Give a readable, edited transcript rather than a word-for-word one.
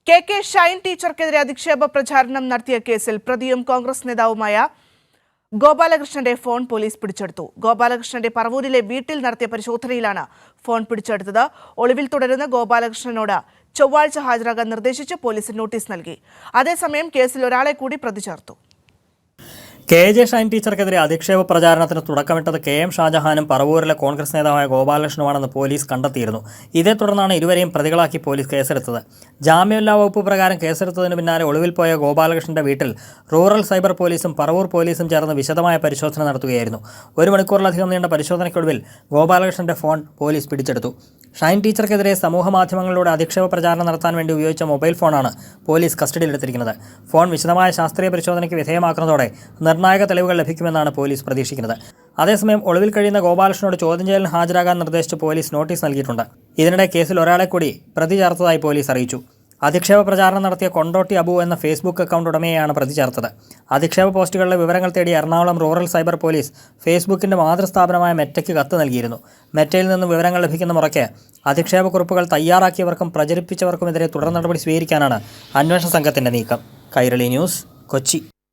K Shine ടീച്ചർക്കെതിരെ അധിക്ഷേപ പ്രചാരണം നടത്തിയ കേസിൽ പ്രതിയും കോൺഗ്രസ് നേതാവുമായ ഗോപാലകൃഷ്ണന്റെ ഫോൺ പോലീസ് പിടിച്ചെടുത്തു. ഗോപാലകൃഷ്ണന്റെ പറവൂരിലെ വീട്ടിൽ നടത്തിയ പരിശോധനയിലാണ് ഫോൺ പിടിച്ചെടുത്തത്. ഒളിവിൽ തുടരുന്ന ഗോപാലകൃഷ്ണനോട് ചൊവ്വാഴ്ച ഹാജരാകാൻ നിർദ്ദേശിച്ച് പോലീസ് നോട്ടീസ് നൽകി. അതേസമയം കേസിൽ ഒരാളെ കൂടി പ്രതി ചേർത്തു. കെ ഷൈൻ ടീച്ചർക്കെതിരെ അധിക്ഷേപ പ്രചാരണത്തിന് തുടക്കമിട്ടത് KM ഷാജഹാനും പറവൂരിലെ കോൺഗ്രസ് നേതാവായ ഗോപാലകൃഷ്ണനുമാണെന്ന് പോലീസ് കണ്ടെത്തിയിരുന്നു. ഇതേ തുടർന്നാണ് ഇരുവരെയും പ്രതികളാക്കി പോലീസ് കേസെടുത്തത്. ജാമ്യമില്ലാ വകുപ്പ് പ്രകാരം കേസെടുത്തതിന് പിന്നാലെ ഒളിവിൽ പോയ ഗോപാലകൃഷ്ണന്റെ വീട്ടിൽ റൂറൽ സൈബർ പോലീസും പറവൂർ പോലീസും ചേർന്ന് വിശദമായ പരിശോധന നടത്തുകയായിരുന്നു. 1 മണിക്കൂറിലധികം നീണ്ട പരിശോധനയ്ക്കൊടുവിൽ ഗോപാലകൃഷ്ണന്റെ ഫോൺ പോലീസ് പിടിച്ചെടുത്തു. ഷൈൻ ടീച്ചർക്കെതിരെ സമൂഹമാധ്യമങ്ങളിലൂടെ അധിക്ഷേപ പ്രചാരണം നടത്താൻ വേണ്ടി ഉപയോഗിച്ച മൊബൈൽ ഫോണാണ് പോലീസ് കസ്റ്റഡിയിലെടുത്തിരിക്കുന്നത്. ഫോൺ വിശദമായ ശാസ്ത്രീയ പരിശോധനയ്ക്ക് വിധേയമാക്കുന്നതോടെ നിർണായക തെളിവുകൾ ലഭിക്കുമെന്നാണ് പോലീസ് പ്രതീക്ഷിക്കുന്നത്. അതേസമയം ഒളിവിൽ കഴിയുന്ന ഗോപാലകൃഷ്ണനോട് ചോദ്യം ചെയ്യലിന് ഹാജരാകാൻ നിർദ്ദേശിച്ച് പോലീസ് നോട്ടീസ് നൽകിയിട്ടുണ്ട്. ഇതിനിടെ കേസിൽ ഒരാളെ കൂടി പ്രതി ചേർത്തതായി പോലീസ് അറിയിച്ചു. അധിക്ഷേപ പ്രചാരണം നടത്തിയ കൊണ്ടോട്ടി അബു എന്ന ഫേസ്ബുക്ക് അക്കൗണ്ട് ഉടമയെയാണ് പ്രതി ചേർത്തത്. അധിക്ഷേപ പോസ്റ്റുകളിലെ വിവരങ്ങൾ തേടി എറണാകുളം റൂറൽ സൈബർ പോലീസ് ഫേസ്ബുക്കിന്റെ മാതൃസ്ഥാപനമായ മെറ്റയ്ക്ക് കത്ത് നൽകിയിരുന്നു. മെറ്റയിൽ നിന്നും വിവരങ്ങൾ ലഭിക്കുന്ന മുറയ്ക്ക് അധിക്ഷേപ കുറിപ്പുകൾ തയ്യാറാക്കിയവർക്കും പ്രചരിപ്പിച്ചവർക്കുമെതിരെ തുടർ നടപടി സ്വീകരിക്കാനാണ് അന്വേഷണ സംഘത്തിന്റെ നീക്കം. കൈരളി ന്യൂസ്, കൊച്ചി.